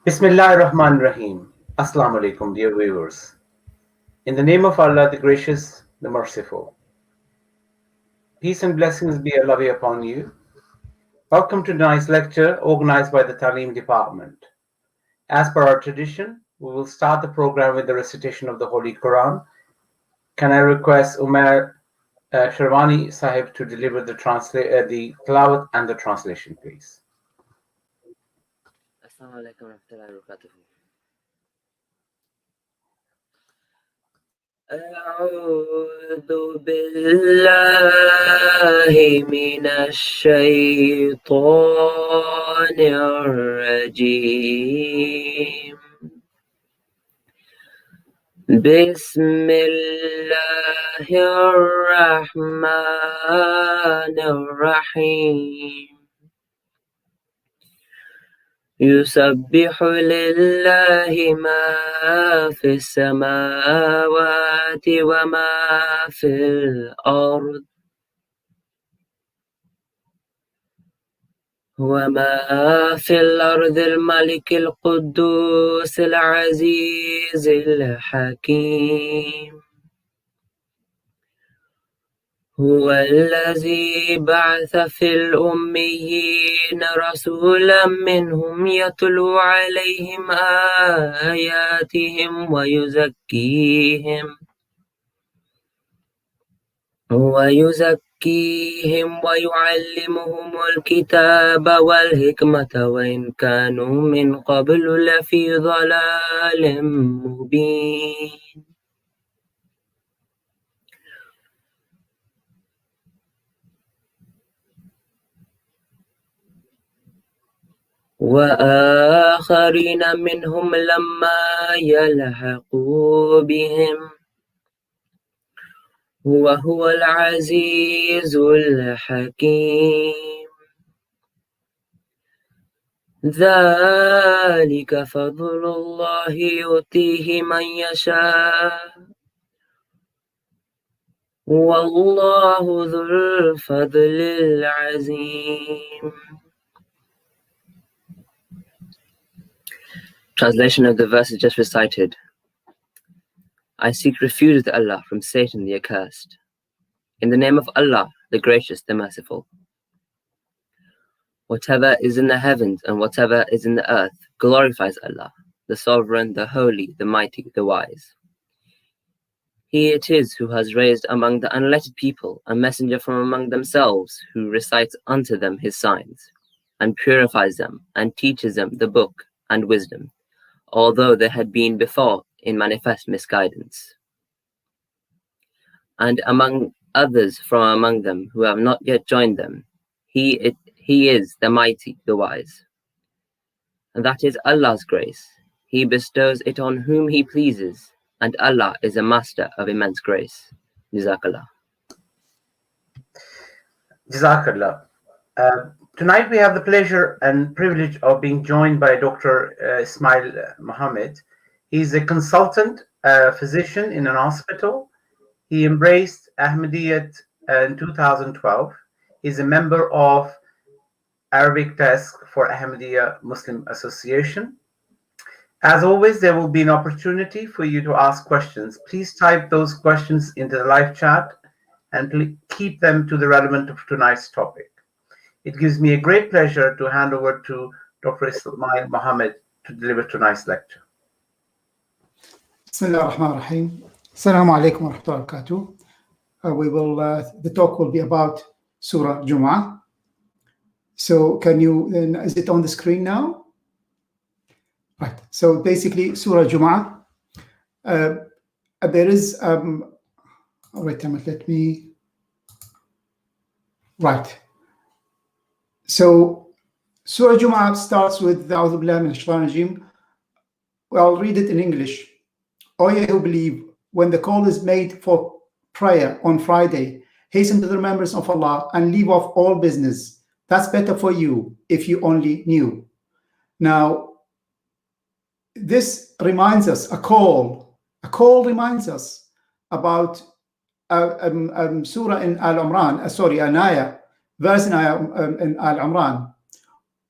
Bismillahir-Rahmanir-Rahim. Assalamu alaikum, dear viewers. In the name of Allah, the Gracious, the Merciful. Peace and blessings be Allah be upon you. Welcome to tonight's lecture organized by the Talim Department. As per our tradition, we will start the program with the recitation of the Holy Quran. Can I request Umar Sharwani Sahib to deliver the tilawat and the translation, please? Assalamu alaikum wa rahmatullahi wa barakatuh. أعوذ بالله من الشيطان الرجيم بسم الله الرحمن الرحيم يسبح لله ما في السماوات وما في الأرض الملك القدوس العزيز الحكيم هو الذي بعث في الأميين رسولا منهم يتلو عليهم آياتهم ويزكيهم ويعلمهم الكتاب والحكمة وإن كانوا من قبل لفي ضلال مبين وآخرين منهم لما يلحقوا بهم وهو العزيز الحكيم ذلك فضل الله يؤتيه من يشاء والله ذو الفضل العظيم. Translation of the verses just recited. I seek refuge with Allah from Satan the accursed. In the name of Allah, the Gracious, the Merciful. Whatever is in the heavens and whatever is in the earth glorifies Allah, the Sovereign, the Holy, the Mighty, the Wise. He it is who has raised among the unlettered people a messenger from among themselves who recites unto them his signs, and purifies them, and teaches them the book and wisdom, although they had been before in manifest misguidance. And among others from among them who have not yet joined them, he is the Mighty, the Wise. And that is Allah's grace. He bestows it on whom he pleases, and Allah is a master of immense grace. Jazakallah. Jazakallah. Tonight we have the pleasure and privilege of being joined by Dr. Ismaeel Mohammed. He's a consultant physician in an hospital. He embraced Ahmadiyyat in 2012. He's a member of Arabic Desk for Ahmadiyya Muslim Association. As always, there will be an opportunity for you to ask questions. Please type those questions into the live chat and keep them to the relevant of tonight's topic. It gives me a great pleasure to hand over to Dr. Ismaeel Mohammed to deliver tonight's lecture. Bismillah ar-Rahman ar-Rahim. Assalamu alaikum wa rahmatullahi wa barakatuh. The talk will be about Surah Al Jumu'ah. So is it on the screen now? Right. So basically, Surah Al Jumu'ah, there is, wait a minute, let me, right. So Surah Al Jumu'ah starts with A'udhu billahi minash shaitanir rajim. Well, I'll read it in English. O ye who believe, when the call is made for prayer on Friday, hasten to the remembrance of Allah and leave off all business. That's better for you if you only knew. Now, this reminds us, a call reminds us about surah in Al-Imran, an ayah, verse in Al-Imran.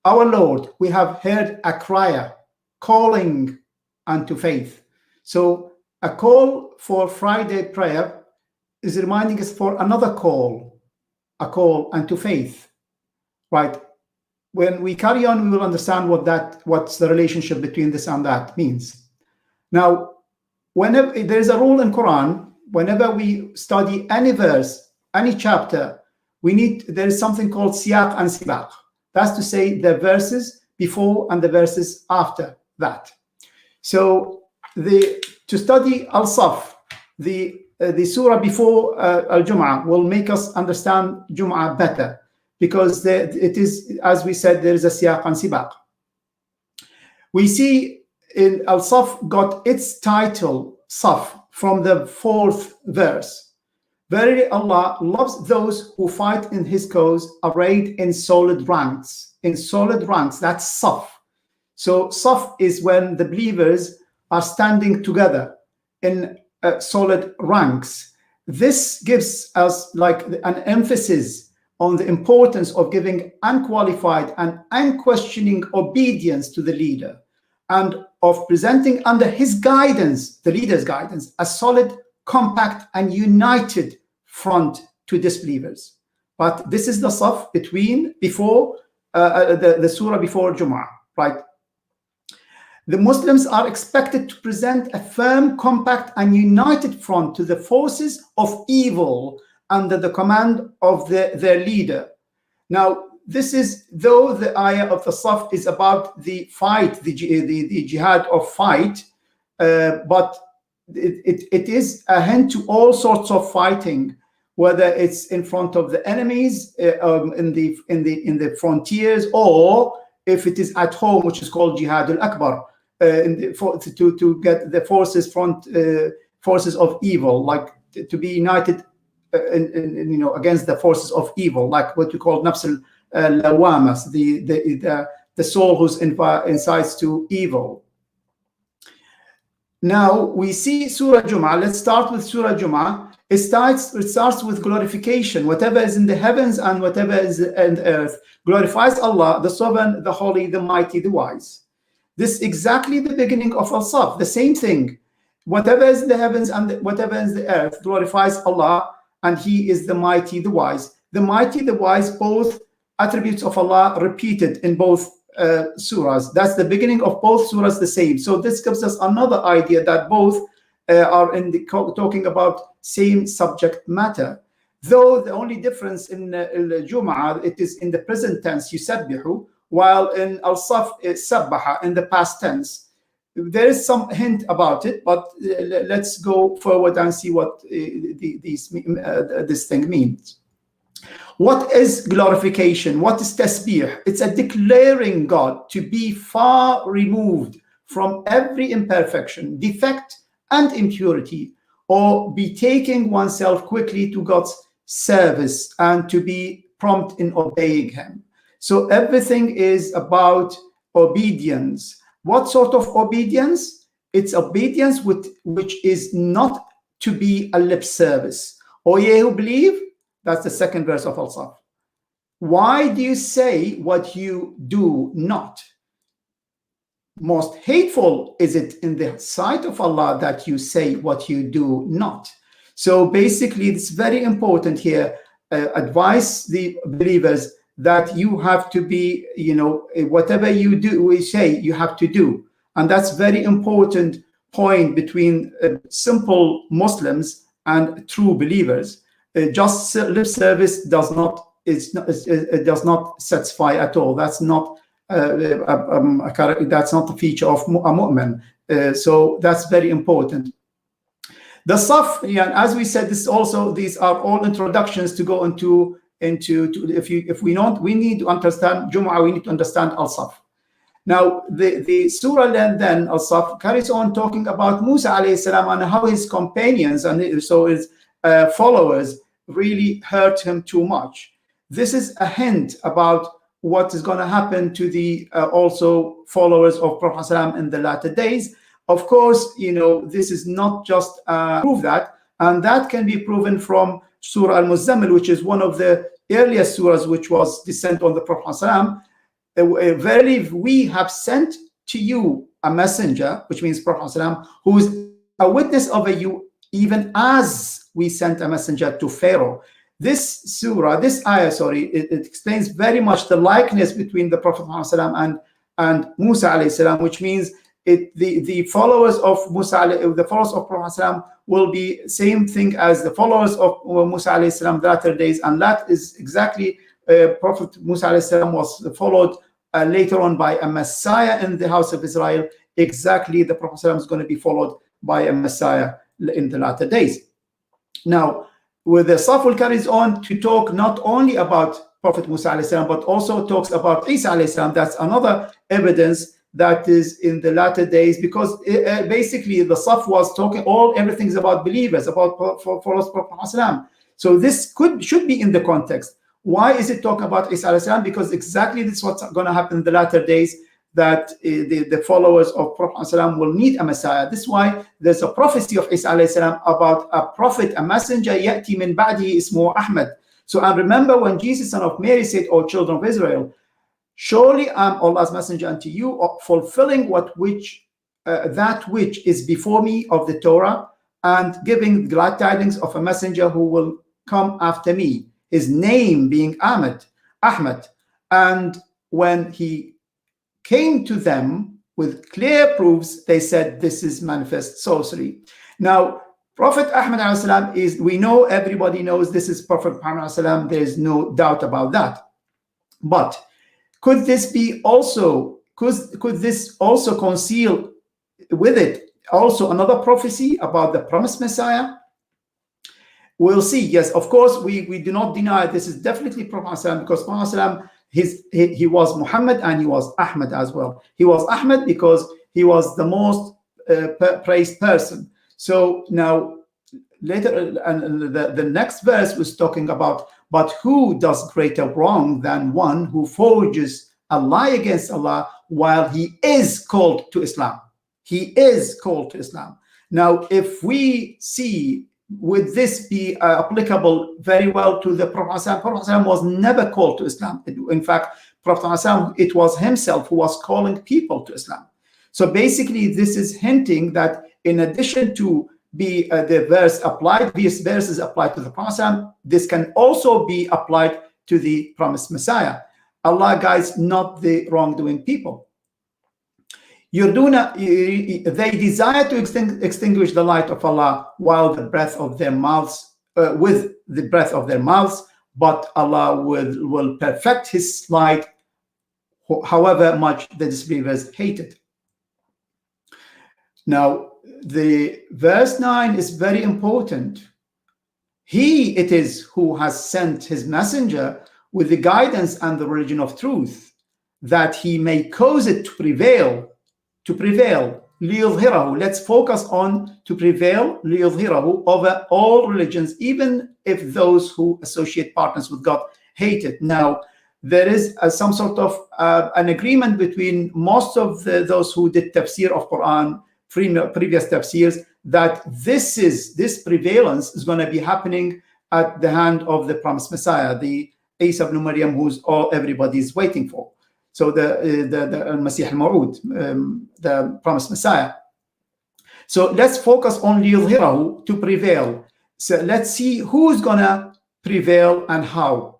Our Lord, we have heard a crier calling unto faith. So a call for Friday prayer is reminding us for another call, a call unto faith, right? When we carry on, we will understand what's the relationship between this and that means. Now, whenever there is a rule in Quran, whenever we study any verse, any chapter, there is something called siyaq and sibaq. That's to say the verses before and the verses after that. So to study Al-Saf, the surah before Al-Jumu'ah will make us understand Jumu'ah better, because it is, as we said, there is a siyaq and sibaq. We see in Al-Saf got its title, Saf, from the 4th verse. Verily Allah loves those who fight in his cause, arrayed in solid ranks. In solid ranks, that's Saf. So Saf is when the believers are standing together in solid ranks. This gives us like an emphasis on the importance of giving unqualified and unquestioning obedience to the leader, and of presenting under his guidance, the leader's guidance, a solid, compact, and united front to disbelievers. But this is the saf before the surah before Jumu'ah, right? The Muslims are expected to present a firm, compact, and united front to the forces of evil under the command of their leader. Now, this is, though the ayah of the Saf is about the fight, the jihad of fight, but it is a hint to all sorts of fighting, whether it's in front of the enemies, in the frontiers, or if it is at home, which is called Jihad al-Akbar, to get the forces of evil, like to be united against the forces of evil, like what we call nafs al-lawamas, the soul who's incites to evil. Now we see Surah Jumu'ah. Let's start with Surah Jumu'ah. It starts with glorification. Whatever is in the heavens and whatever is in the earth glorifies Allah, the Sovereign, the Holy, the Mighty, the Wise. This is exactly the beginning of Al-Saf, the same thing. Whatever is in the heavens and whatever is in the earth glorifies Allah, and He is the Mighty, the Wise. The Mighty, the Wise, both attributes of Allah repeated in both surahs. That's the beginning of both surahs, the same. So this gives us another idea that both are talking about same subject matter. Though the only difference in Al-Jumu'ah, it is in the present tense, yusabbihu, while in Al-Saf, it's sabbaha, in the past tense. There is some hint about it, but let's go forward and see what this thing means. What is glorification? What is tasbih? It's a declaring God to be far removed from every imperfection, defect, and impurity, or be taking oneself quickly to God's service and to be prompt in obeying Him. So everything is about obedience. What sort of obedience? It's obedience which is not to be a lip service. O ye who believe, that's the second verse of Al-Saf. Why do you say what you do not? Most hateful is it in the sight of Allah that you say what you do not. So basically, it's very important here. Advise the believers that you have to be, whatever you do, we say you have to do. And that's very important point between simple Muslims and true believers. Just lip service does not satisfy at all. That's not that's not the feature of a mu'min. So that's very important. The Saf, as we said, these are all introductions to go into we need to understand Jumu'ah, we need to understand Al-Saf. Now the surah then Al-Saf carries on talking about Musa alayhi salam and how his companions and his followers really hurt him too much. This is a hint about what is going to happen to the also followers of Prophet ﷺ in the latter days. Of course, this is not just prove that, and that can be proven from Surah Al-Muzammil, which is one of the earliest surahs which was descent on the Prophet ﷺ. Verily, we have sent to you a messenger, which means Prophet ﷺ, who is a witness over you, even as we sent a messenger to Pharaoh. This ayah, it explains very much the likeness between the Prophet ﷺ and Musa alayhi salam, which means the followers of the followers of Prophet ﷺ will be same thing as the followers of Musa alayhi salam latter days, and that is exactly Prophet Musa alayhi salam was followed later on by a Messiah in the house of Israel. Exactly, the Prophet ﷺ is going to be followed by a Messiah in the latter days. Now, with the Safwal carries on to talk not only about Prophet Musa alayhi salam, but also talks about Isa alayhi salam. That's another evidence that is in the latter days, because basically the Saf was talking, everything's about believers, about followers of Prophet ﷺ. So this should be in the context. Why is it talking about Isa alayhi salam? Because exactly this is what's going to happen in the latter days, that the followers of Prophet ﷺ will need a Messiah. This is why there's a prophecy of Isa alayhi salam about a prophet, a messenger, ya'ti min ba'dihi ismuhu Ahmed. So, and remember when Jesus, son of Mary, said, O children of Israel, surely I am Allah's messenger unto you, fulfilling that which is before me of the Torah, and giving glad tidings of a messenger who will come after me, his name being Ahmed. And when he came to them with clear proofs, they said, this is manifest sorcery. Now, Prophet Ahmed ﷺ is, we know, everybody knows this is Prophet Muhammad ﷺ. There is no doubt about that. But could this also conceal with it also another prophecy about the promised Messiah? We'll see. Yes, of course, we do not deny this is definitely Prophet ﷺ, because Prophet ﷺ, he was Muhammad and he was Ahmed as well. He was Ahmed because he was the most praised person. So now later, and the next verse was talking about, but who does greater wrong than one who forges a lie against Allah while he is called to Islam? He is called to Islam. Now, if we see, would this be applicable very well to the Prophet? Prophet was never called to Islam. In fact, Prophet, it was himself who was calling people to Islam. So basically, this is hinting that in addition to be the verse applied, these verses applied to the Prophet, this can also be applied to the promised Messiah. Allah guides not the wrongdoing people. They desire to extinguish the light of Allah while the breath of their mouths, with the breath of their mouths, but Allah will perfect His light, however much the disbelievers hate it. Now, the verse 9 is very important. He it is who has sent his messenger with the guidance and the religion of truth, that he may cause it to prevail. لِيُظْهِرَهُ. Let's focus on to prevail, لِيُظْهِرَهُ, over all religions, even if those who associate partners with God hate it. Now, there is some sort of an agreement between most of those who did tafsir of Quran, previous tafsirs, that this prevalence is going to be happening at the hand of the promised Messiah, the Isa ibn Maryam, who's everybody is waiting for. So the Masih al-Maw'ud, the promised Messiah. So let's focus on liyudhhirahu, to prevail. So let's see who's gonna prevail and how.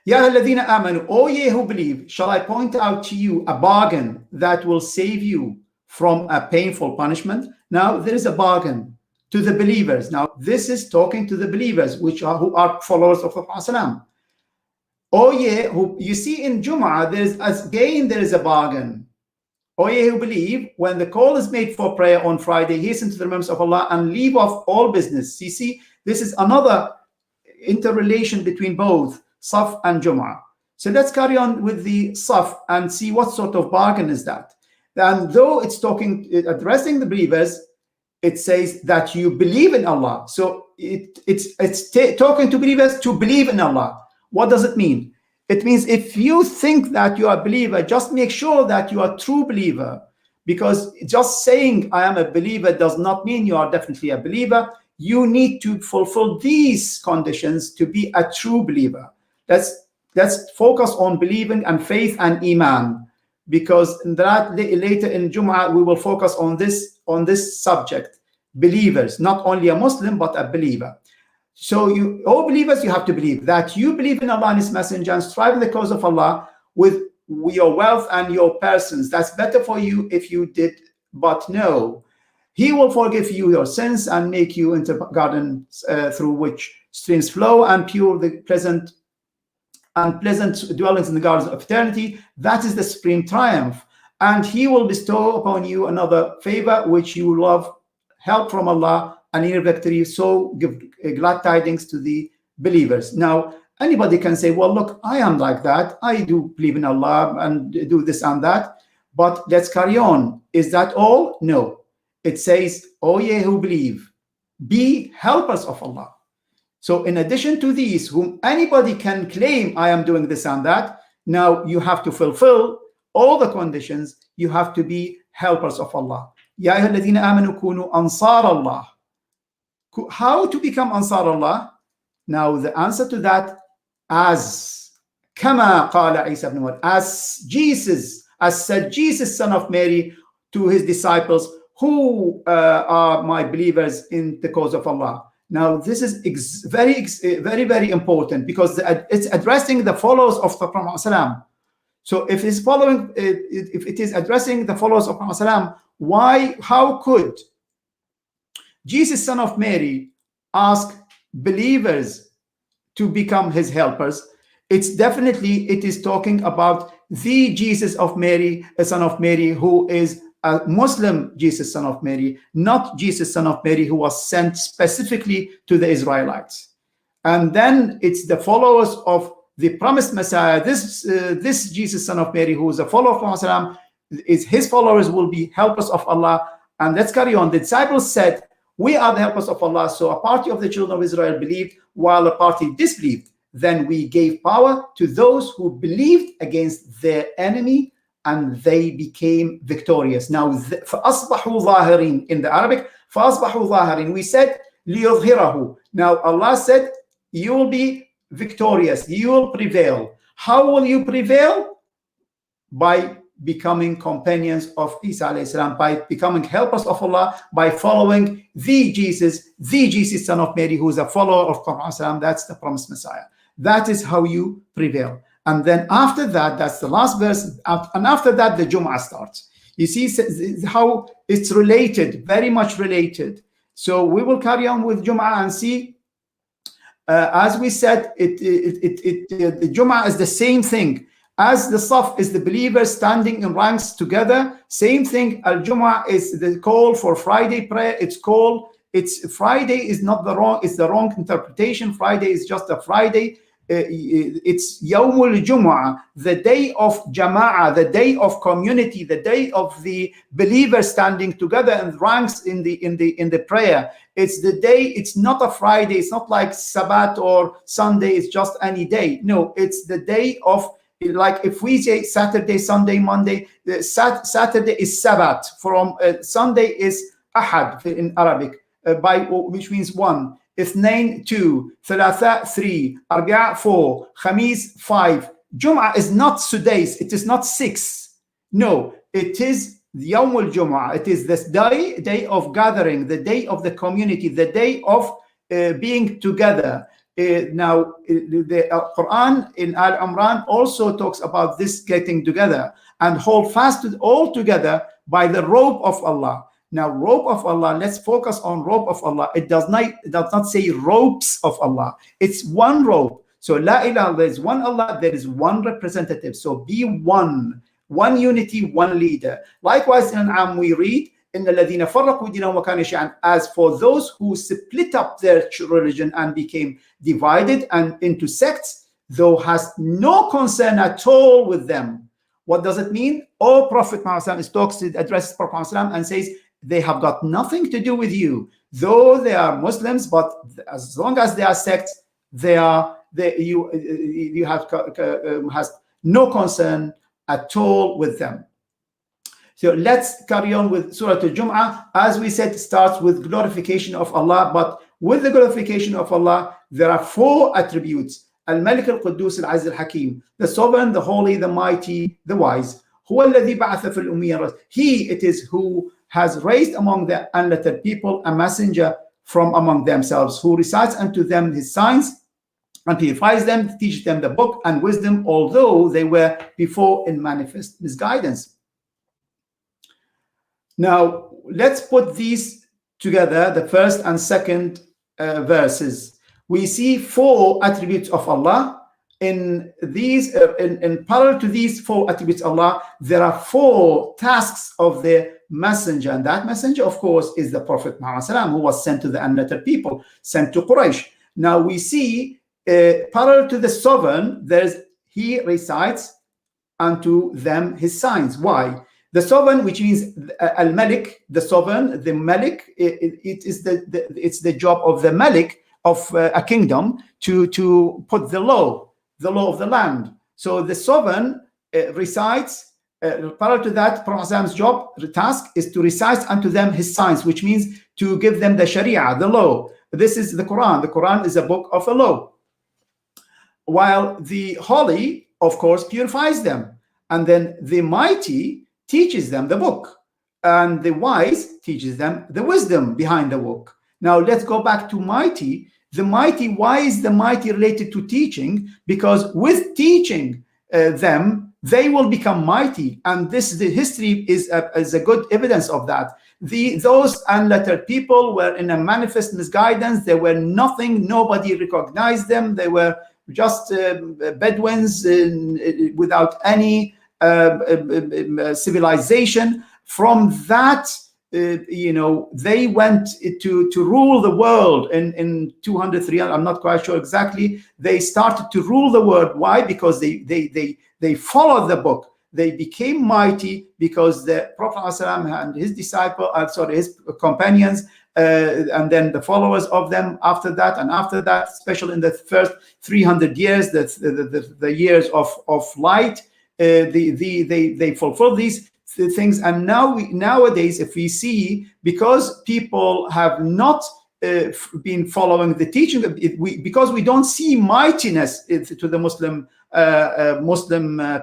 Ya alladhina amanu, O ye who believe, shall I point out to you a bargain that will save you from a painful punishment? Now there is a bargain to the believers. Now this is talking to the believers, who are followers of the Prophet. O ye who, you see in Jumu'ah, there is a bargain. O ye who believe, when the call is made for prayer on Friday, hasten to the remembrance of Allah and leave off all business. You see, this is another interrelation between both Saf and Jumu'ah. So let's carry on with the Saf and see what sort of bargain is that. And though it's addressing the believers, it says that you believe in Allah. So it's talking to believers to believe in Allah. What does it mean? It means if you think that you are a believer, just make sure that you are a true believer, because just saying I am a believer does not mean you are definitely a believer. You need to fulfill these conditions to be a true believer. Let's focus on believing and faith and iman. because that later in Jumu'ah we will focus on this subject. Believers, not only a Muslim but a believer. So you, all believers, you have to believe that you believe in Allah and His Messenger and strive in the cause of Allah with your wealth and your persons. That's better for you if you did, but no. He will forgive you your sins and make you into gardens through which streams flow, and pure the pleasant dwellings in the gardens of eternity. That is the supreme triumph. And He will bestow upon you another favor which you love, help from Allah and inner victory. So give glad tidings to the believers. Now, anybody can say, well, look, I am like that. I do believe in Allah and do this and that. But let's carry on. Is that all? No. It says, O ye who believe, be helpers of Allah. So in addition to these, whom anybody can claim, I am doing this and that, now you have to fulfill all the conditions. You have to be helpers of Allah. Ya ayyuhalladhina amanu kunu ansar Allah. How to become ansar Allah? Now the answer to that, as kama qala Isa ibn Maryam, as said Jesus, son of Mary, to his disciples, who are my believers in the cause of Allah. Now this is very important, because it's addressing the followers of the Prophet. So if it's following, if it is addressing the followers of Prophet, how could Jesus, son of Mary, ask believers to become his helpers? It's definitely, it is talking about the Jesus of Mary, a son of Mary, who is a Muslim Jesus, son of Mary, not Jesus, son of Mary, who was sent specifically to the Israelites. And then it's the followers of the promised Messiah, this Jesus, son of Mary, who is a follower of Muhammad, is his followers will be helpers of Allah. And let's carry on. The disciples said, we are the helpers of Allah. So a party of the children of Israel believed, while a party disbelieved. Then we gave power to those who believed against their enemy, and they became victorious. Now, فَأَصْبَحُوا ظَاهِرِينَ in the Arabic, فَأَصْبَحُوا ظَاهِرِينَ. We said, لِيُظْهِرَهُ. Now, Allah said, you will be victorious, you will prevail. How will you prevail? By becoming companions of Isa alayhi salam, by becoming helpers of Allah, by following the Jesus, son of Mary, who is a follower of Prophet. That's the promised Messiah. That is how you prevail. And then after that, that's the last verse, and after that the Jumu'ah starts. You see how it's related, very much related. So we will carry on with Jumu'ah and see. As we said, the Jumu'ah is the same thing. As the Saf is the believers standing in ranks together, same thing. Al-Jumu'ah is the call for Friday prayer. It's Friday is not the wrong, it's the wrong interpretation. Friday is just a Friday. It's Yawmul Jumu'ah, the day of Jama'ah, the day of community, the day of the believers standing together in ranks in the prayer. It's the day, it's not a Friday, it's not like Sabbath or Sunday, it's just any day. No, it's the day of, like if we say Saturday, Sunday, Monday, Saturday is Sabbath, from Sunday is Ahad in Arabic, which means one. Ithnain 2, Thalatha 3, Arbi'a 4, Khamis 5. Jum'ah is not Sudais, it is not 6. No, it is Yawmul Jumu'ah. It is this day of gathering, the day of the community, the day of being together. Now, the Quran in Al-Imran also talks about this getting together and hold fast all together by the rope of Allah. Now, rope of Allah, let's focus on rope of Allah. It does not say ropes of Allah. It's one rope. So, La ilaha, there is one Allah, there is one representative. So, be one unity, one leader. Likewise, in Am we read, إِنَّ الَّذِينَ فَرَّقُوا دِينَهُمْ وَكَانُوا شِيَعًا. As for those who split up their religion and became divided and into sects, thou hast no concern at all with them. What does it mean? Oh, Prophet Muhammad addresses Prophet Muhammad and says, they have got nothing to do with you, though they are Muslims, but as long as they are sects, you has no concern at all with them. So let's carry on with Surah Al Jumu'ah. As we said, it starts with glorification of Allah, but with the glorification of Allah, there are 4 attributes. Al-Malik al-Quddus al-Aziz al-Hakim, the sovereign, the holy, the mighty, the wise. هو الذي بعث في الأميين. He it is who has raised among the unlettered people a messenger from among themselves, who recites unto them his signs and purifies them, teaches them the book and wisdom, although they were before in manifest misguidance. Now, let's put these together, the first and second verses. We see 4 attributes of Allah. In these, in parallel to these 4 attributes of Allah, there are 4 tasks of the messenger, and that messenger, of course, is the Prophet Muhammad, who was sent to the unlettered people, sent to Quraysh. Now we see, parallel to the sovereign, he recites unto them his signs. Why? The sovereign, which means al-Malik, the sovereign, the Malik, it's the job of the Malik of a kingdom to put the law of the land. So the sovereign recites. Parallel to that, Prophet's job, the task, is to recite unto them his signs, which means to give them the Sharia, the law. This is the Quran. The Quran is a book of a law. While the holy, of course, purifies them, and then the mighty teaches them the book, and the wise teaches them the wisdom behind the book. Now let's go back to mighty. The mighty, why is the mighty related to teaching? Because with teaching them, they will become mighty, and the history is a good evidence of that. Those unlettered people were in a manifest misguidance. They were nothing. Nobody recognized them. They were just Bedouins without any civilization. From that, they went to rule the world in 200, 300. I'm not quite sure exactly. They started to rule the world. Why? Because they followed the book. They became mighty because the Prophet ﷺ and his his companions, and then the followers of them after that, especially in the first 300 years, the years of light, they fulfilled these things. And nowadays, if we see, because people have not been following the teaching, because we don't see mightiness to the Muslim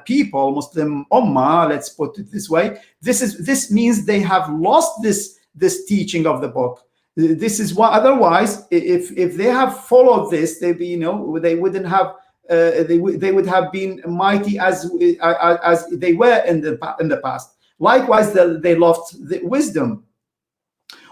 people, Muslim ummah, let's put it this way. This means they have lost this teaching of the book. This is why, otherwise, if they have followed this, they wouldn't have. They would have been mighty as they were in the past. Likewise, they lost the wisdom.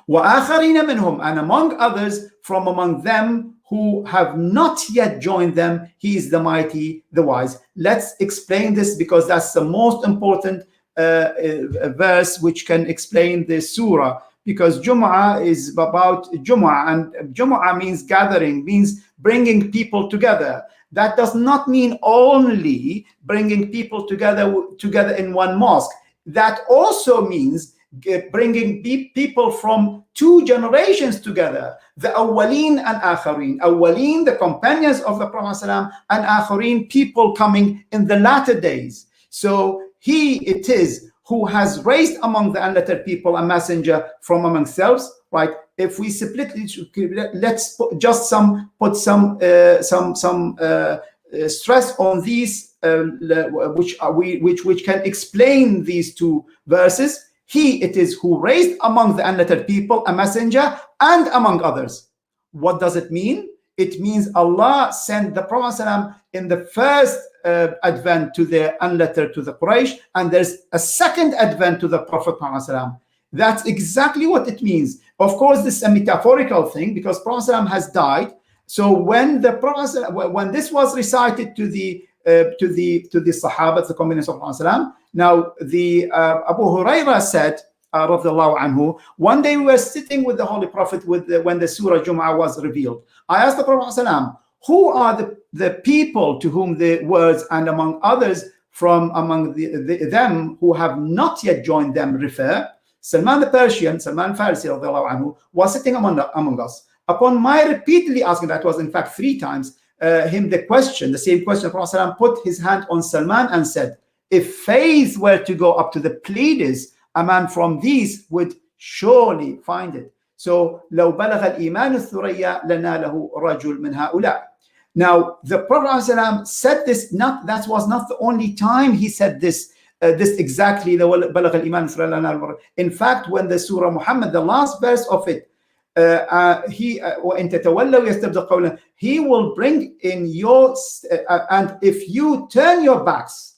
وَآخَرِينَ مِنْهُمْ, and among others from among them who have not yet joined them, he is the mighty, the wise. Let's explain this, because that's the most important verse which can explain the surah, because Jumu'ah is about Jumu'ah, and Jumu'ah means gathering, means bringing people together. That does not mean only bringing people together in one mosque. That also means bringing people from 2 generations together, the awwaleen and akhareen. Awwaleen, the companions of the Prophet ﷺ, and akhareen, people coming in the latter days. So he it is who has raised among the unlettered people a messenger from among themselves, right? If we split it, let's put some stress on these, which can explain these 2 verses. He it is who raised among the unlettered people a messenger, and among others. What does it mean? It means Allah sent the Prophet ﷺ in the first advent to the unlettered, to the Quraysh, and there's a second advent to the Prophet ﷺ. That's exactly what it means. Of course, this is a metaphorical thing, because Prophet ﷺ has died. So when when this was recited to the Sahaba, the companions of Prophet ﷺ, now the Abu Hurairah said, radiyallahu anhu, one day we were sitting with the Holy Prophet when the Surah Al Jumu'ah was revealed. I asked the Prophet ﷺ, who are the people to whom the words "and among others" from among them who have not yet joined them refer? Salman the Persian, Salman Farsi radiyallahu anhu, was sitting among us. Upon my repeatedly asking, that was in fact 3 times, him the same question, the Prophet ﷺ put his hand on Salman and said, if faith were to go up to the Pleiades, a man from these would surely find it. So لو بلغ الإيمان الثريا لناله رجل من هؤلاء. Now the Prophet ﷺ said this, that was not the only time he said this this exactly. In fact, when the Surah Muhammad, the last verse of it, he will bring in your, and if you turn your backs,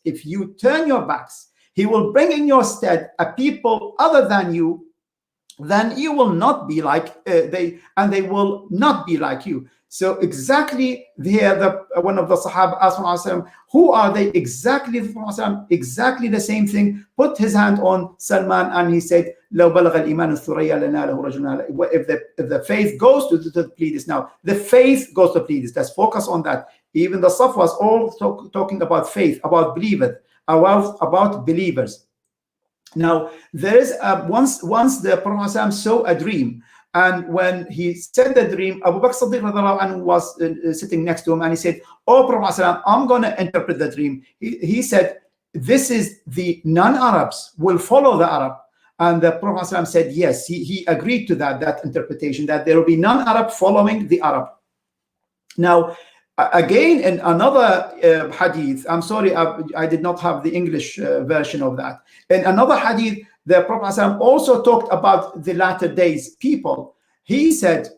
he will bring in your stead a people other than you, then you will not be like they will not be like you. So exactly here, one of the Sahaba asked, who are they? Exactly the same thing. Put his hand on Salman and he said, if the faith goes to the Pleiades. Now, the faith goes to Pleiades. Let's focus on that. Even the Saf was all talking about faith, about believers, about believers. Now, there is once the Prophet saw a dream, and when he said the dream, Abu Bakr Siddiq was sitting next to him, and he said, "Oh Prophet, I'm going to interpret the dream." He said, "This is the non-Arabs will follow the Arab." And the Prophet said, yes, he agreed to that interpretation, that there will be non-Arab following the Arab. Now, again, in another hadith, I'm sorry, I did not have the English version of that. In another hadith, the Prophet also talked about the latter days people. He said,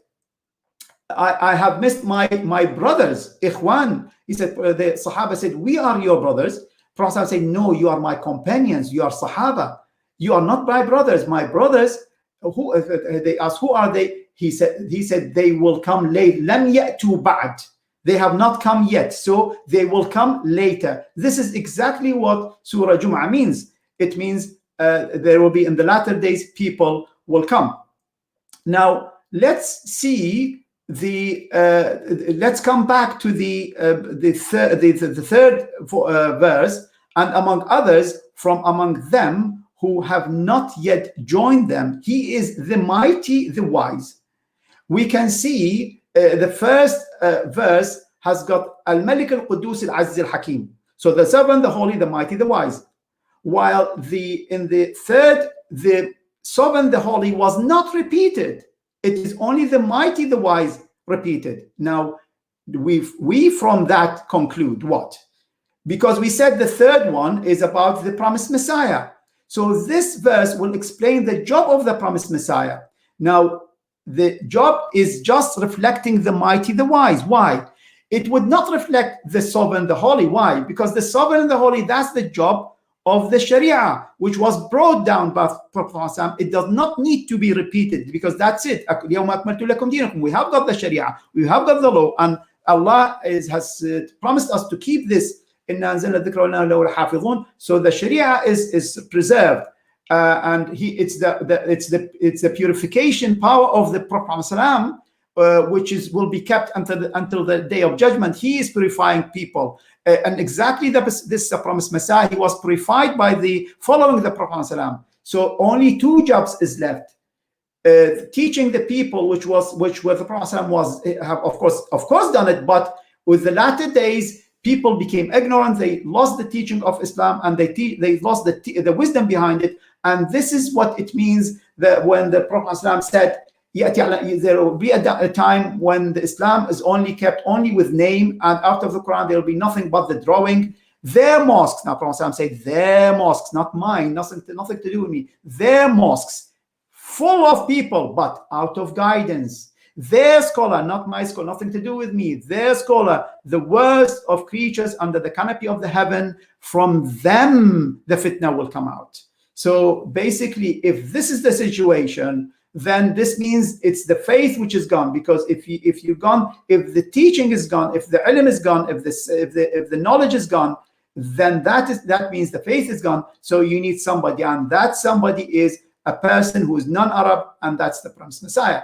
I have missed my brothers, ikhwan. He said, the Sahaba said, we are your brothers. Prophet said, no, you are my companions, you are Sahaba. You are not my brothers. My brothers, who they asked, who are they? He said, they will come late. Lam ya'tu ba'd. They have not come yet, so they will come later. This is exactly what Surah Jumu'ah means. It means there will be in the latter days people will come. Now let's see let's come back to the third verse, and among others, from among them who have not yet joined them, he is the mighty, the wise. We can see the first verse has got Al-Malik Al-Qudus Al-Aziz Al-Hakim. So the seven, the holy, the mighty, the wise. While in the third, the sovereign, the holy was not repeated. It is only the mighty, the wise repeated. Now, we from that conclude what? Because we said the third one is about the promised Messiah. So this verse will explain the job of the promised Messiah. Now, the job is just reflecting the mighty, the wise. Why? It would not reflect the sovereign, the holy. Why? Because the sovereign and the holy, that's the job of the Sharia, which was brought down by Prophet. It does not need to be repeated, because that's it. We have got the Sharia, we have got the law, and Allah has promised us to keep this. So the Sharia is preserved, and it's the purification power of the Prophet, which will be kept until the day of judgment. He is purifying people, and exactly this promised Messiah, he was purified by the following the Prophet. So only two jobs is left: teaching the people, which the Prophet was of course done it, but with the latter days, people became ignorant. They lost the teaching of Islam, and they lost the wisdom behind it. And this is what it means that when the Prophet said, there will be a time when the Islam is only kept only with name, and out of the Quran there will be nothing but the drawing. Their mosques, now Prophet said, their mosques, not mine, nothing to do with me. Their mosques, full of people, but out of guidance. Their scholar, not my scholar, nothing to do with me. Their scholar, the worst of creatures under the canopy of the heaven, from them the fitna will come out. So basically, if this is the situation, then this means it's the faith which is gone. Because if you're gone, if the teaching is gone, if the ilm is gone, if the knowledge is gone, then that means the faith is gone. So you need somebody, and that somebody is a person who is non-Arab, and that's the promised Messiah.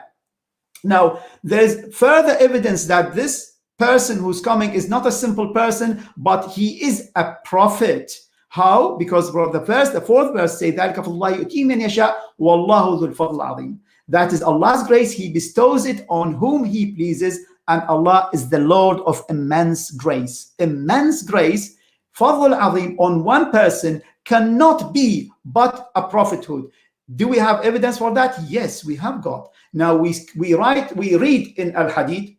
Now, there's further evidence that this person who's coming is not a simple person, but he is a prophet. How? Because the fourth verse says, that is Allah's grace. He bestows it on whom He pleases, and Allah is the Lord of immense grace. Immense grace, Fadl Azim, on one person cannot be but a prophethood. Do we have evidence for that? Yes, we have got. Now we read in Al-Hadith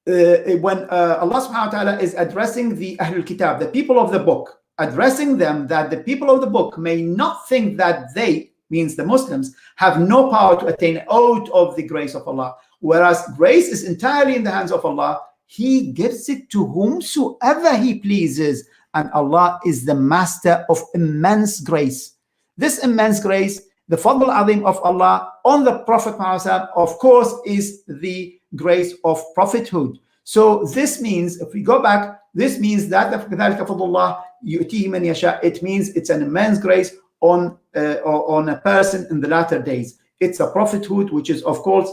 when Allah subhanahu wa ta'ala is addressing the Ahlul Kitab, the people of the book, addressing them that the people of the book may not think that they, means the Muslims, have no power to attain out of the grace of Allah. Whereas grace is entirely in the hands of Allah. He gives it to whomsoever He pleases. And Allah is the master of immense grace. This immense grace, the Fadl Azim of Allah on the Prophet Muhammad, of course, is the grace of prophethood. So this means, if we go back, this means that it means it's an immense grace on a person in the latter days. It's a prophethood, which is, of course,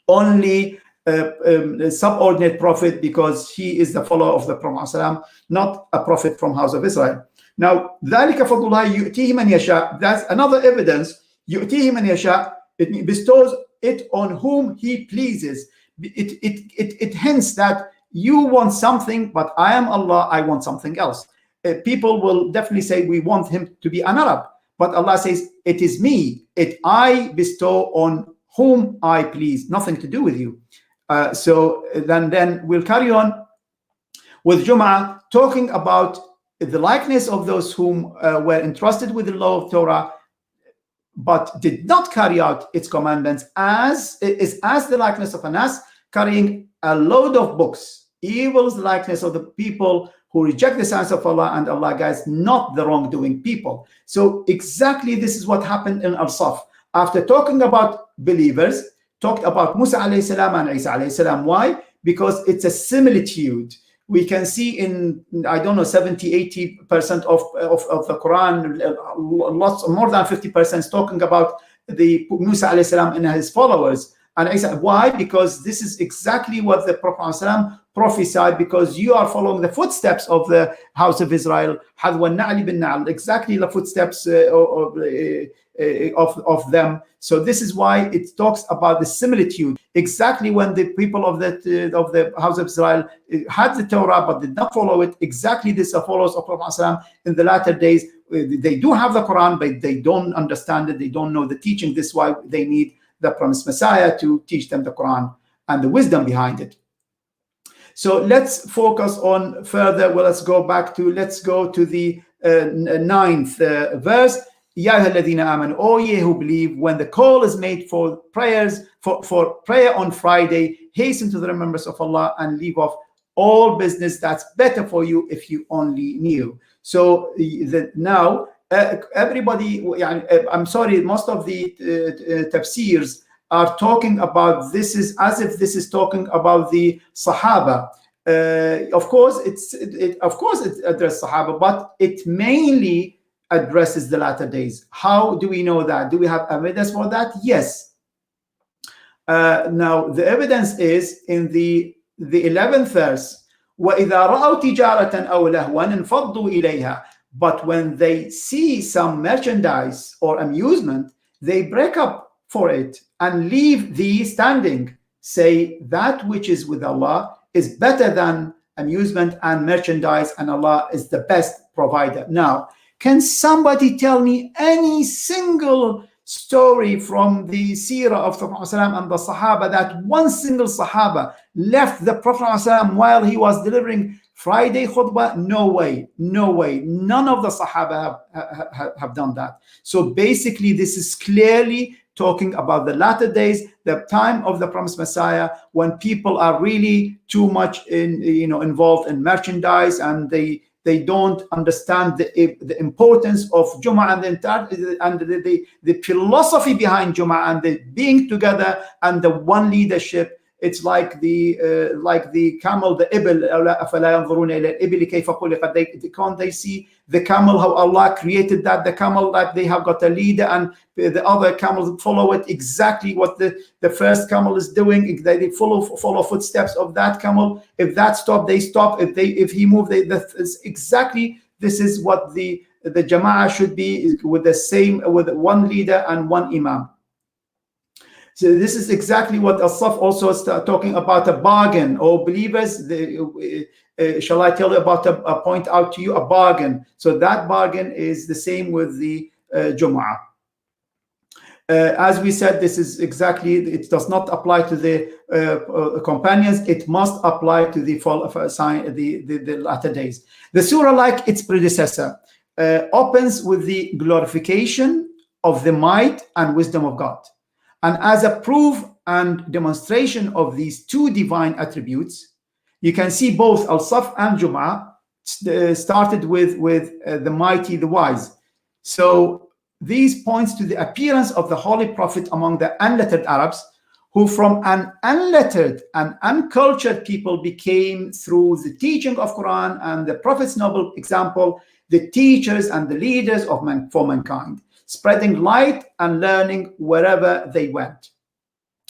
only a subordinate prophet, because he is the follower of the Prophet, not a prophet from House of Israel. Now, ذَلِكَ فَضْلُ اللَّهِ يُؤْتِيهِ مَنْ يَشَاءُ. That's another evidence. يُؤْتِيهِ مَنْ يَشَاءُ. It bestows it on whom He pleases. It hints that you want something, but I am Allah, I want something else. People will definitely say we want him to be an Arab, but Allah says it is me. I bestow on whom I please, nothing to do with you. So then we'll carry on with Jumu'ah, talking about the likeness of those whom were entrusted with the law of Torah, but did not carry out its commandments, as the likeness of an ass carrying a load of books. Evil is the likeness of the people who reject the signs of Allah, and Allah guides not the wrongdoing people. So exactly this is what happened in Al-Saf. After talking about believers, talked about Musa alayhi salam and Isa alayhi salam. Why? Because it's a similitude. We can see in, I don't know, 70-80% of the Quran, lots more than 50% is talking about the Musa alayhi salam and his followers. And Isa, why? Because this is exactly what the Prophet ﷺ prophesied, because you are following the footsteps of the house of Israel, exactly the footsteps of them. So this is why it talks about the similitude. Exactly when the people of the house of Israel had the Torah but did not follow it, exactly this follows of Prophet ﷺ in the latter days. They do have the Quran, but they don't understand it. They don't know the teaching. This is why they need the promised Messiah to teach them the Quran and the wisdom behind it. So let's focus on further. Well, let's go to the 9th verse. Ya ayyuhalladhina amanu, O ye who believe, when the call is made for prayers, for prayer on Friday, hasten to the remembrance of Allah and leave off all business that's better for you if you only knew. So now everybody, I'm sorry, most of the tafsirs are talking about this is as if this is talking about the Sahaba. Of course, it addresses Sahaba, but it mainly addresses the latter days. How do we know that? Do we have evidence for that? Yes. Now the evidence is in the 11th verse. وَإِذَا رَأَوْا تِجَارَةً أَوْ لَهْوًا انفَضُّوا إِلَيْهَا. But when they see some merchandise or amusement, they break up for it and leave thee standing. Say that which is with Allah is better than amusement and merchandise, and Allah is the best provider. Now, can somebody tell me any single story from the seerah of the Prophet and the Sahaba that one single Sahaba left the Prophet while he was delivering Friday khutbah? No way, no way. None of the Sahaba have done that. So basically, this is clearly talking about the latter days, the time of the promised Messiah, when people are really too much involved in merchandise, and they don't understand the importance of Jumu'ah and the philosophy behind Jumu'ah and the being together and the one leadership. It's like the camel, the ibil. Can't they see the camel, how Allah created that? The camel, like they have got a leader and the other camels follow it, exactly what the first camel is doing. They follow footsteps of that camel. If that stop, they stop. If he move, exactly. This is what the Jama'ah should be, with one leader and one imam. So this is exactly what Al-Saf also is talking about, a bargain. Oh, believers, shall I tell you about point out to you a bargain? So that bargain is the same with the Jumu'ah. As we said, this is exactly, it does not apply to the companions. It must apply to the the latter days. The surah, like its predecessor, opens with the glorification of the might and wisdom of God. And as a proof and demonstration of these two divine attributes, you can see both Al-Saf and Jumu'ah started with the mighty, the wise. So these points to the appearance of the Holy Prophet among the unlettered Arabs, who from an unlettered and uncultured people became, through the teaching of Quran and the Prophet's noble example, the teachers and the leaders of for mankind, spreading light and learning wherever they went.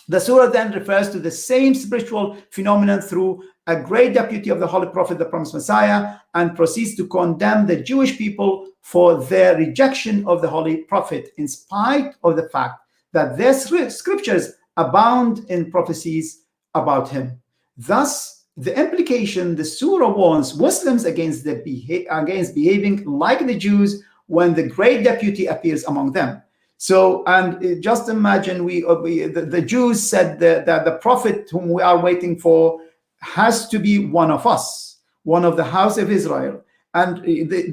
The surah then refers to the same spiritual phenomenon through a great deputy of the Holy Prophet, the promised Messiah, and proceeds to condemn the Jewish people for their rejection of the Holy Prophet, in spite of the fact that their scriptures abound in prophecies about him. Thus, the implication, the surah warns Muslims against behaving like the Jews when the great deputy appears among them. So, and just imagine, the Jews said that the prophet whom we are waiting for has to be one of us, one of the house of Israel. And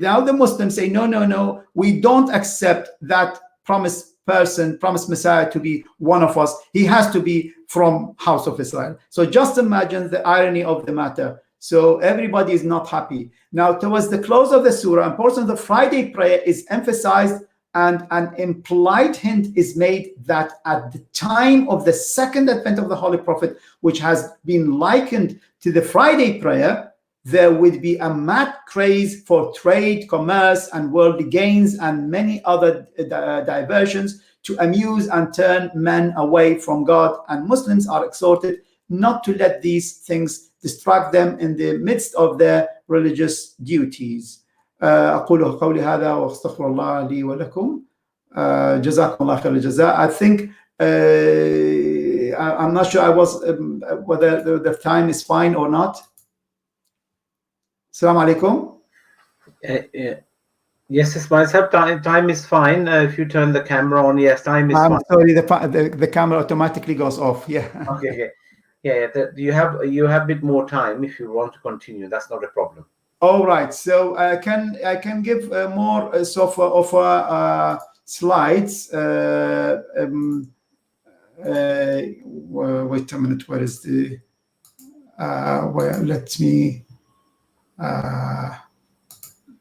now the Muslims say, no, we don't accept that promised Messiah to be one of us. He has to be from house of Israel. So just imagine the irony of the matter. So everybody is not happy. Now, towards the close of the surah, a portion of the Friday prayer is emphasized, and an implied hint is made that at the time of the second advent of the Holy Prophet, which has been likened to the Friday prayer, there would be a mad craze for trade, commerce, and worldly gains, and many other diversions to amuse and turn men away from God. And Muslims are exhorted not to let these things distract them in the midst of their religious duties. أقول قولي هذا وأستغفر الله لي ولكم. جزاكم الله خير الجزاء. I think I'm not sure whether the time is fine or not. Assalamu alaikum. Yes, Ismaeel, time is fine. If you turn the camera on, yes, time is fine. I'm sorry, the camera automatically goes off. Yeah. Okay. Yeah. You have a bit more time if you want to continue. That's not a problem. All right. So I can give more of slides. Wait a minute. Where is the? Let me.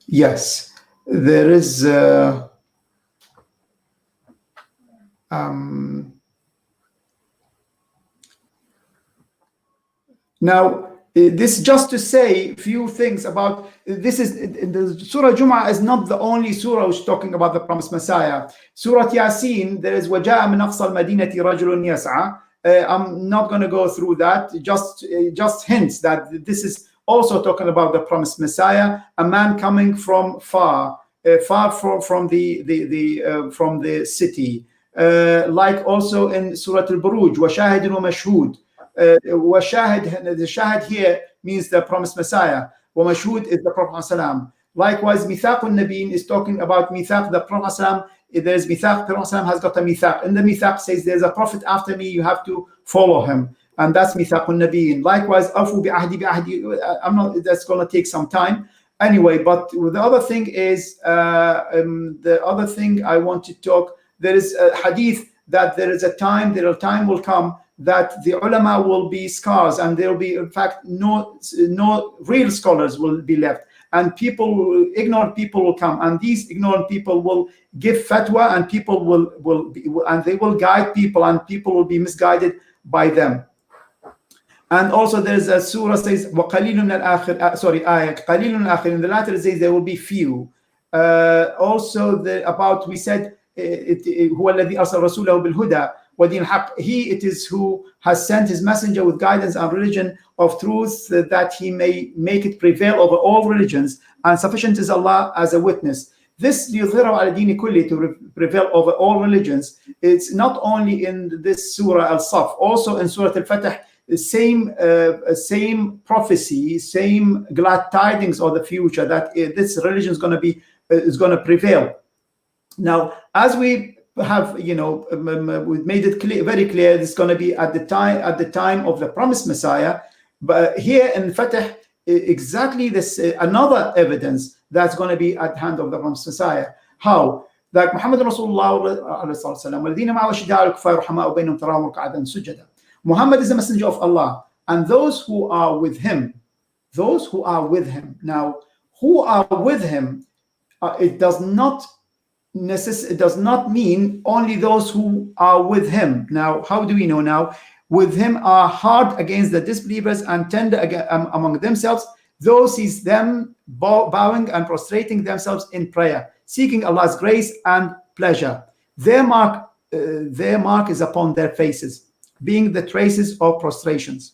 Yes, there is. Now, this just to say a few things about this. Is the Surah Jumu'ah is not the only surah which is talking about the promised Messiah. Surah Yasin, there is وَجَاءَ مِنْ أَقْصَى الْمَدِينَةِ رَجُلٌ يَسْعَى. I'm not going to go through that. Just hints that this is also talking about the promised Messiah, a man coming from far from the city. Like also in Surah Al-Buruj, وَشَاهِدٍ وَمَشْهُودٍ. The shahid here means the promised Messiah. وَمَشْهُود is the Prophet ﷺ. Likewise, Mithaq al-Nabiyin is talking about Mithaq, the Prophet ﷺ. There's Mithaq, the Prophet ﷺ has got a Mithaq. And the Mithaq says there's a prophet after me, you have to follow him. And that's Mithaq al-Nabiyin. Likewise, Afu bi'ahdi. That's going to take some time. Anyway, but the other thing is, the other thing I want to talk, there is a hadith that there time will come that the ulama will be scarce, and there will be, in fact, no real scholars will be left, and ignorant people will come, and these ignorant people will give fatwa, and people and they will guide people, and people will be misguided by them. And also there's a surah says وَقَلِيلٌ الْآخِرِ قَلِيلٌ الْآخِرِ. In the latter says there will be few. Also we said هُوَ الَّذِي أَرْسَلَ رَسُولَهُ بِالْهُدَى وَدِينِ الْحَقِّ. He it is who has sent his messenger with guidance and religion of truth, that he may make it prevail over all religions, and sufficient is Allah as a witness. This لِيُظْهِرَهُ عَلَى الدِّينِ كُلِّهِ, to prevail over all religions. It's not only in this Surah Al-Saf, also in Surah Al-Fatih, the same prophecy, same glad tidings of the future, that this religion is going to prevail. Now, as we have, we've made it clear, very clear, this is going to be at the time of the promised Messiah. But here in Fatih, exactly this another evidence that's going to be at the hand of the promised Messiah. How? Like Muhammad Rasulullah Muhammad is the messenger of Allah, and those who are with him. Now, who are with him? It does not mean only those who are with him. Now, how do we know now? With him are hard against the disbelievers and tender among themselves. Those sees them bowing and prostrating themselves in prayer, seeking Allah's grace and pleasure. Their mark is upon their faces, being the traces of prostrations.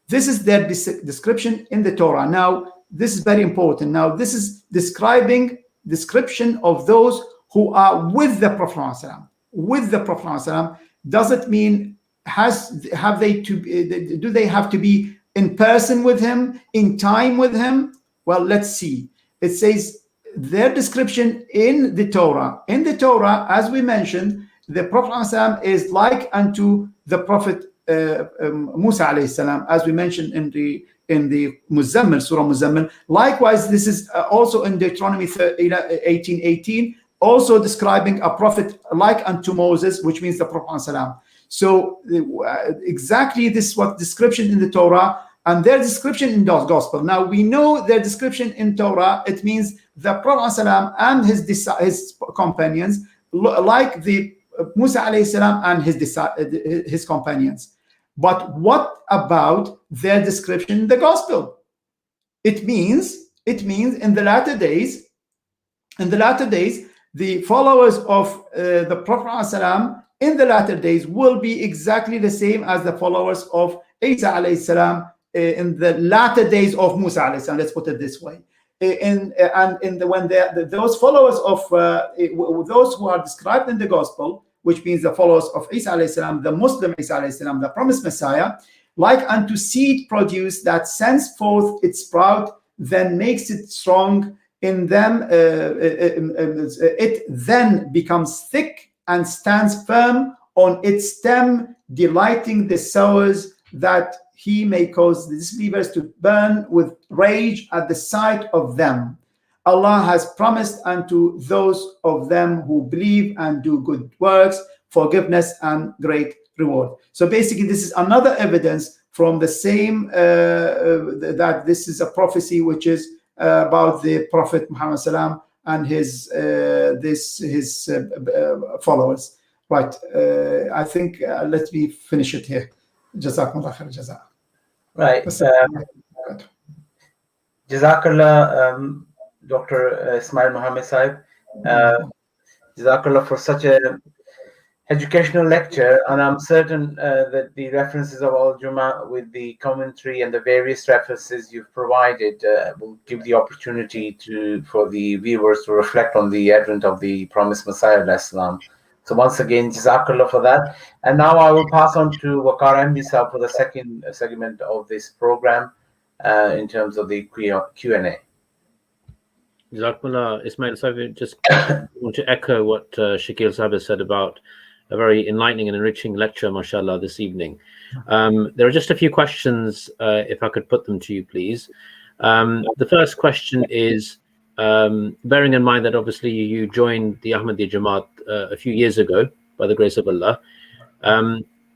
This is their description in the Torah. Now, this is very important. Now, this is description of those who are with the Prophet ﷺ. With the Prophet ﷺ, does it mean do they have to be in person with him, in time with him? Well, let's see. It says their description in the Torah. In the Torah, as we mentioned, the Prophet ﷺ is like unto the Prophet Musa alayhi salam, as we mentioned in the Muzammil, Surah Muzammil. Likewise, this is also in Deuteronomy 18:18, also describing a prophet like unto Moses, which means the Prophet ﷺ. So exactly this was description in the Torah and their description in the Gospel. Now we know their description in Torah, it means the Prophet ﷺ and his companions, like the Musa alayhi salam and his companions. But what about their description in the Gospel? It means in the latter days, the followers of the Prophet ﷺ in the latter days will be exactly the same as the followers of Isa alayhi salam in the latter days of Musa alayhi salam. Let's put it this way. Those followers of those who are described in the Gospel, which means the followers of Isa alayhi salam, the Muslim Isa alayhi salam, the promised Messiah, like unto seed produce that sends forth its sprout, then makes it strong in them. It then becomes thick and stands firm on its stem, delighting the sowers, that he may cause the disbelievers to burn with rage at the sight of them. Allah has promised unto those of them who believe and do good works forgiveness and great reward. So basically, this is another evidence from the same that this is a prophecy which is about the Prophet Muhammad salam and his followers. Right. I think let me finish it here. Jazakumullah khair jaza. Right. Jazakallah, Dr. Ismaeel Mohammed Sahib. Jazakallah for such a educational lecture, and I'm certain that the references of Al-Jumu'ah with the commentary and the various references you've provided will give the opportunity for the viewers to reflect on the advent of the promised Messiah al-Islam. So once again, Jazakallah for that. And now I will pass on to Waqar Ahmadi Sahib for the second segment of this program in terms of the Q&A. Jazakallah, Ismaeel. So I just want to echo what Shakil Sahib has said about a very enlightening and enriching lecture, mashallah, this evening. There are just a few questions, if I could put them to you, please. The first question is, bearing in mind that obviously you joined the Ahmadiyya Jamaat a few years ago, by the grace of Allah,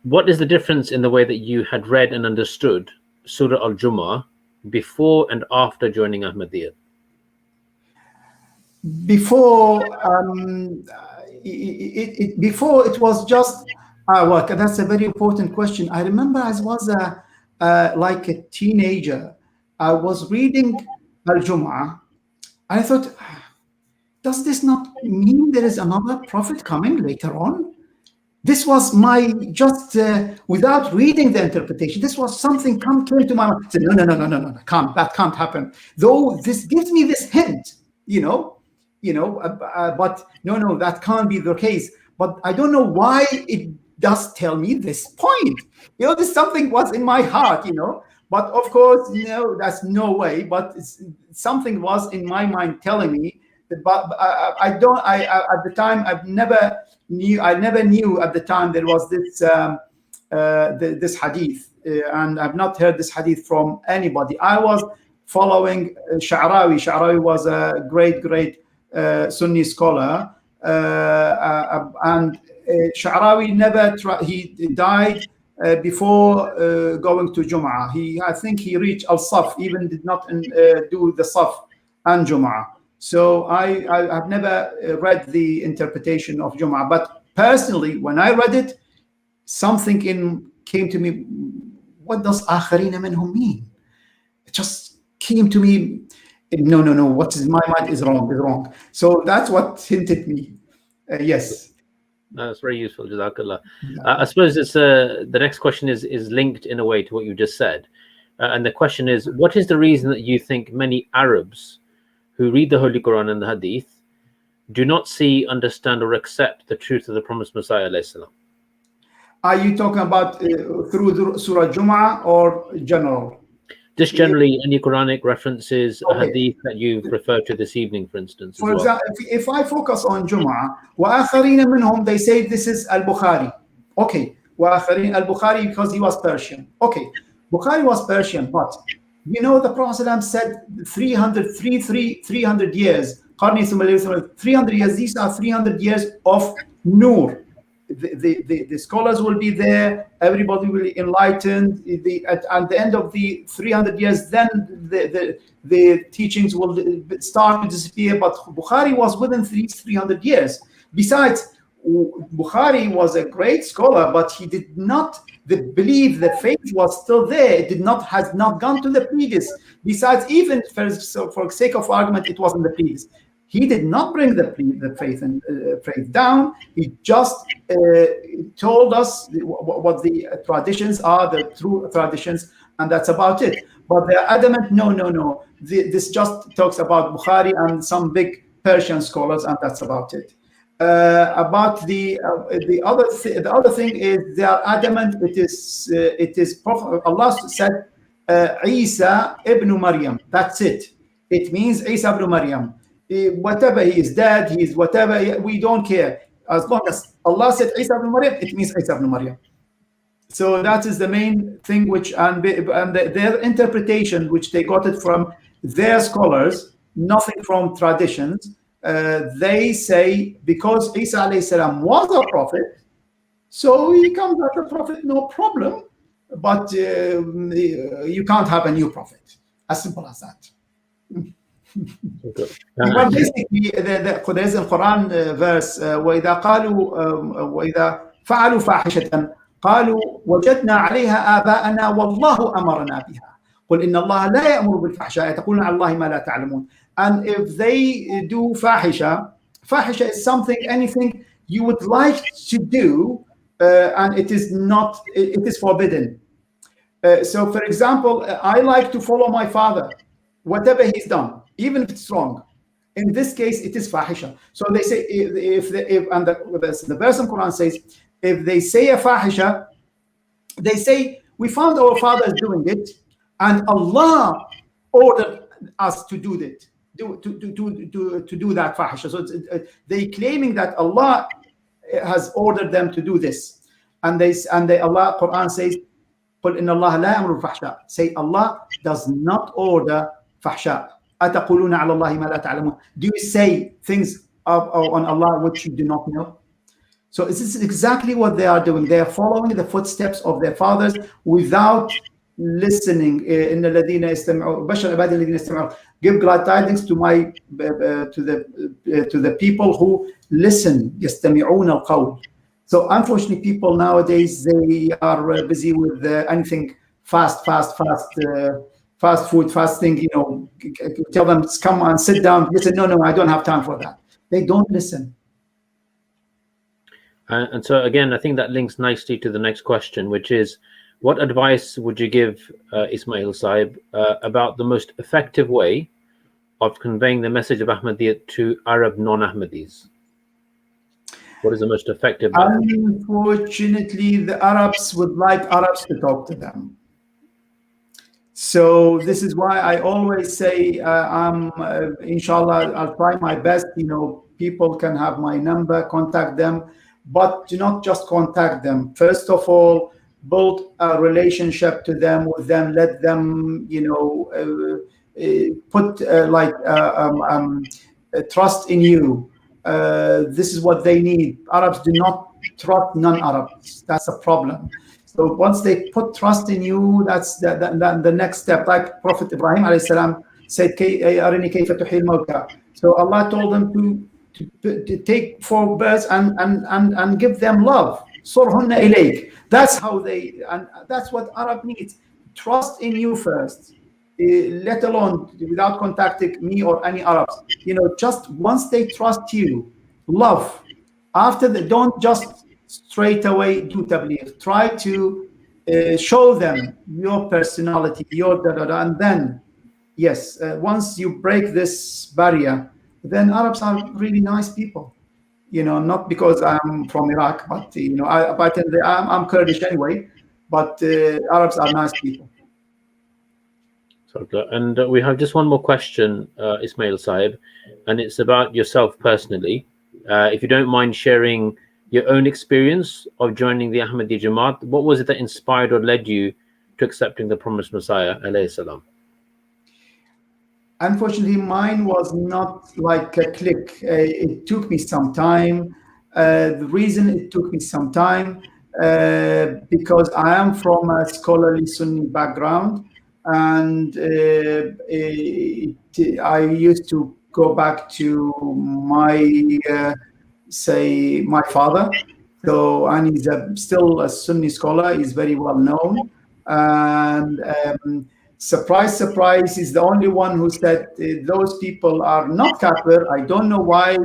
what is the difference in the way that you had read and understood Surah Al Jumu'ah before and after joining Ahmadiyya? Before it was just well, that's a very important question. I remember I was like a teenager. I was reading Al-Jumu'ah. I thought, does this not mean there is another prophet coming later on? This was my just without reading the interpretation. This was something came to my mind. I said, no, that can't happen. Though this gives me this hint, but no, that can't be the case. But I don't know why it does tell me this point. This something was in my heart, But of course, that's no way. But something was in my mind telling me but I don't. I at the time I never knew at the time there was this this hadith, and I've not heard this hadith from anybody. I was following Sha'rawi. Sha'rawi was a great Sunni scholar, and Sha'rawi never he died before going to Jumu'ah. I think he reached al-Saf, even did not do the Saf and Jumu'ah. So I've never read the interpretation of Jumu'ah, but personally, when I read it, something came to me. What does آخرين منهم mean? It just came to me. No. What is my mind is wrong. So that's what hinted me. Yes. That's very useful, Jazakallah. I suppose it's the next question is linked in a way to what you just said, and the question is, what is the reason that you think many Arabs who read the Holy Quran and the Hadith do not see, understand, or accept the truth of the promised Messiah alayhi salam? Are you talking about through the Surah Jumu'ah or general? Just generally, any Quranic references, a hadith that you've referred to this evening, for instance. For example, if I focus on Jumu'ah, وَآخَرِينَ مِنْهُمْ, they say this is Al-Bukhari. Okay, وَآخَرِينَ Al-Bukhari because he was Persian. Okay, Bukhari was Persian, but you know the Prophet said 300 years, 300 years, these are 300 years of Nur. The scholars will be there, everybody will be enlightened. At the end of the 300 years, then the teachings will start to disappear. But Bukhari was within 300 years. Besides, Bukhari was a great scholar, but he did not believe the faith was still there. It has not gone to the previous. Besides, even for sake of argument, it wasn't the previous. He did not bring the faith and faith down. He just told us what the traditions are, the true traditions, and that's about it. But they're adamant, no. This just talks about Bukhari and some big Persian scholars, and that's about it. About the other thing is they are adamant. It is Prophet Allah said Isa ibn Maryam. That's it. It means Isa ibn Maryam. Whatever he is dead, he is whatever, we don't care. As long as Allah said Isa ibn Maryam, it means Isa ibn Maryam. So that is the main thing, which and their interpretation, which they got it from their scholars, nothing from traditions. They say because Isa alayhi salam was a prophet, so he comes as a prophet, no problem. But you can't have a new prophet. As simple as that. But basically, there is a Quran verse وإذا قالوا وإذا فعلوا فاحشة قالوا وجدنا عليها آباءنا والله أمرنا بها قل إن الله لا يأمر بالفحشاء تقولون على الله ما لا تعلمون. And if they do fahisha is something, anything you would like to do, and it is forbidden. So, for example, I like to follow my father, whatever he's done, even if it's wrong. In this case, it is fahisha. So they say, the verse in Quran says, if they say a fahisha, they say, we found our fathers doing it, and Allah ordered us to do that, to do that fahisha. So they claiming that Allah has ordered them to do this, and Allah Quran says, قل إن الله لا يأمر بالفحشاء. Say Allah does not order fahsha. أتقولون على الله ما لا تعلمون. Do you say things on Allah which you do not know? So this is exactly what they are doing. They are following the footsteps of their fathers without listening. إن الذين يستمعون بشر عبادي الذين يستمعون. Give glad tidings to the people who listen. يستمعون القول. So unfortunately, people nowadays, they are busy with anything fast food, fasting. You know, tell them come and sit down. They say no, I don't have time for that. They don't listen. And so again, I think that links nicely to the next question, which is, what advice would you give Ismaeel Sahib about the most effective way of conveying the message of Ahmadiyya to Arab non-Ahmadis? What is the most effective method? Unfortunately, the Arabs would like Arabs to talk to them. So this is why I always say, inshallah, I'll try my best. People can have my number, contact them, but do not just contact them. First of all, build a relationship with them. Let them, put trust in you. This is what they need. Arabs do not trust non-Arabs. That's a problem. So once they put trust in you, that's the next step. Like Prophet Ibrahim alayhi salam said, "Arini kayfa tuhil mawta." So Allah told them to take 4 birds and give them love. Surhunna ilayk. That's how and that's what Arab needs. Trust in you first, let alone without contacting me or any Arabs. Just once they trust you, love. After that, don't just straight away do tabligh. Try to show them your personality, your and then, yes, once you break this barrier, then Arabs are really nice people. Not because I'm from Iraq, but I'm Kurdish anyway. But Arabs are nice people. And we have just one more question, Ismaeel Sahib, and it's about yourself personally. If you don't mind sharing your own experience of joining the Ahmadi Jamaat, what was it that inspired or led you to accepting the promised Messiah, alayhi salam? Unfortunately, mine was not like a click. It took me some time. The reason it took me some time, because I am from a scholarly Sunni background, and I used to go back to my my father. So, and he's still a Sunni scholar. He's very well known, and surprise, surprise, he's the only one who said those people are not kafir. I don't know why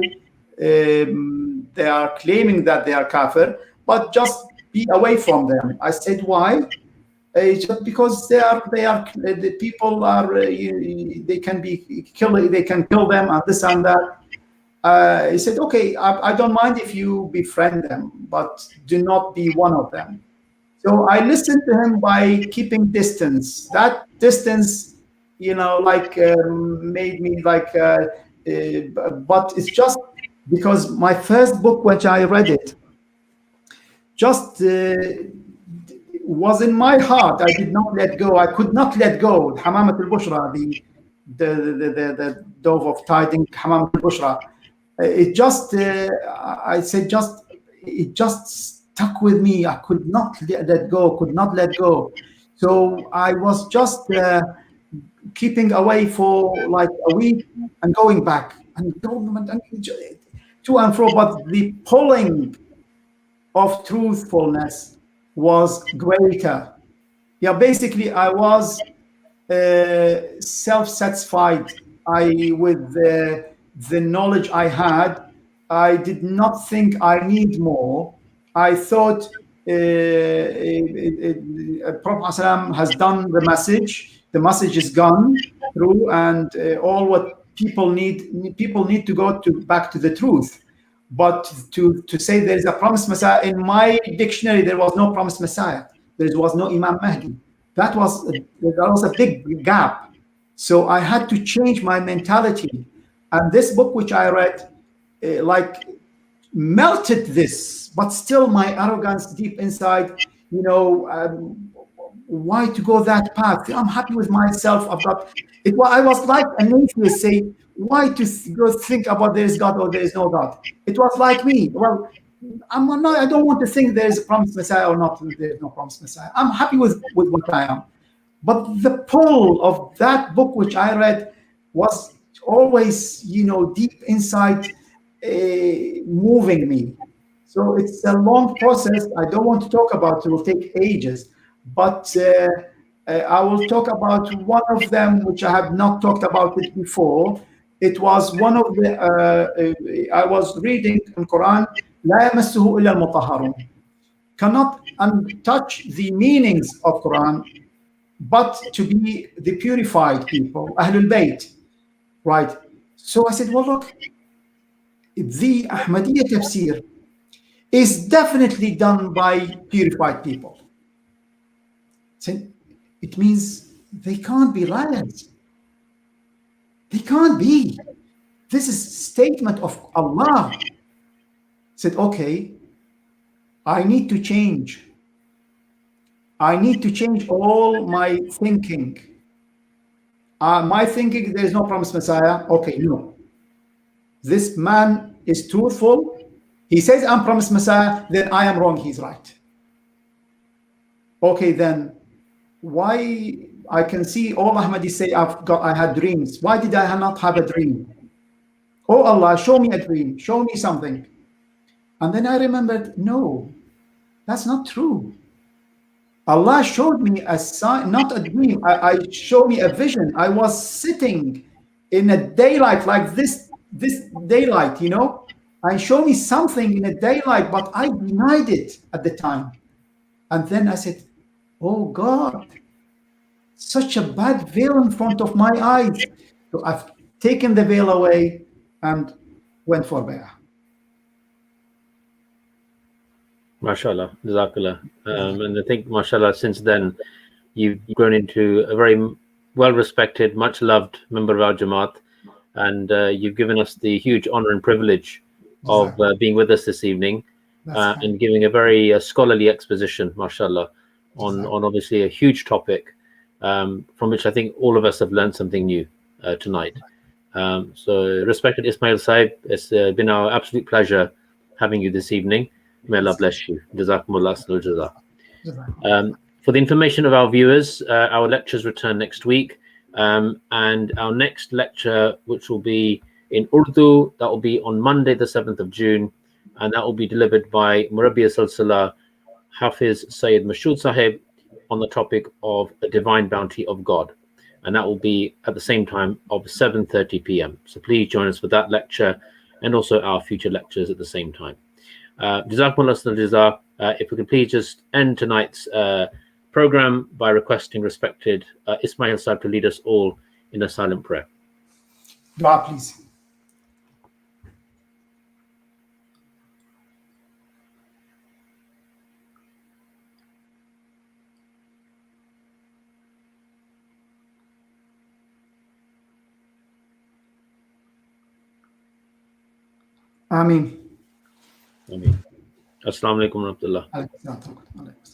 they are claiming that they are kafir, but just be away from them. I said, why? Just because the people are they can be killed, they can kill them and this and that. He said, okay, I don't mind if you befriend them, but do not be one of them. So I listened to him by keeping distance. That distance, made me but it's just because my first book, which I read it, just was in my heart. I did not let go. I could not let go. Hamamat al-Bushra, the dove of tiding, Hamamat al-Bushra. It just, I said, it just stuck with me. I could not let go, could not let go. So I was just keeping away for like a week and going back and to and fro. But the pulling of truthfulness was greater. Yeah, basically I was self-satisfied. With the knowledge I had, I did not think I need more. I thought Prophet has done the message. The message is gone through, and all what people need to go back to the truth. But to say there is a promised Messiah, in my dictionary there was no promised Messiah. There was no Imam Mahdi. That was a big gap. So I had to change my mentality. And this book which I read, melted this, but still my arrogance deep inside, why to go that path? I'm happy with myself. I was like an atheist say, why to go think about there is God or there is no God? It was like me. Well, I don't want to think there is a promised Messiah or not. There is no promised Messiah. I'm happy with what I am. But the pull of that book which I read was always, deep inside, moving me. So it's a long process. I don't want to talk about it. It will take ages. But I will talk about one of them, which I have not talked about it before. It was one of the, I was reading in Quran, لا يمسه إلا المطهرون. Cannot untouch the meanings of Quran, but to be the purified people, Ahlul Bayt, right? So I said, well, look, the Ahmadiyya tafsir is definitely done by purified people. So it means they can't be liars. They can't be. This is statement of Allah. Said, okay, I need to change. I need to change all my thinking. My thinking, there is no promised Messiah. Okay, no. This man is truthful. He says, I'm promised Messiah, then I am wrong, he's right. Okay, then why I can see all Ahmadis say I had dreams. Why did I not have a dream? Oh Allah, show me a dream, show me something. And then I remembered, no, that's not true. Allah showed me a sign, not a dream. I showed me a vision. I was sitting in a daylight like this daylight, you know, and showed me something in a daylight, but I denied it at the time. And then I said, oh God, such a bad veil in front of my eyes. So I've taken the veil away and went for bay'ah. MashaAllah, Jazakallah. And I think, MashaAllah, since then, you've grown into a very well-respected, much-loved member of our Jamaat, and you've given us the huge honor and privilege of being with us this evening and giving a very scholarly exposition, MashaAllah, on obviously a huge topic from which I think all of us have learned something new tonight. So, respected Ismaeel Sahib, it's been our absolute pleasure having you this evening. May Allah bless you. Jazakumullah jaza. For the information of our viewers, our lectures return next week. And our next lecture, which will be in Urdu, that will be on Monday, the 7th of June. And that will be delivered by Murabbi Silsila Hafiz Sayyid Mashood Sahib on the topic of the divine bounty of God. And that will be at the same time of 7:30 p.m. So please join us for that lecture and also our future lectures at the same time. Jazakumullah jaza. If we could please just end tonight's program by requesting respected Ismaeel Sahib to lead us all in a silent prayer. Dua, please. Ameen. Ameen. Assalamu alaikum wa rahmatullah. Alaikum.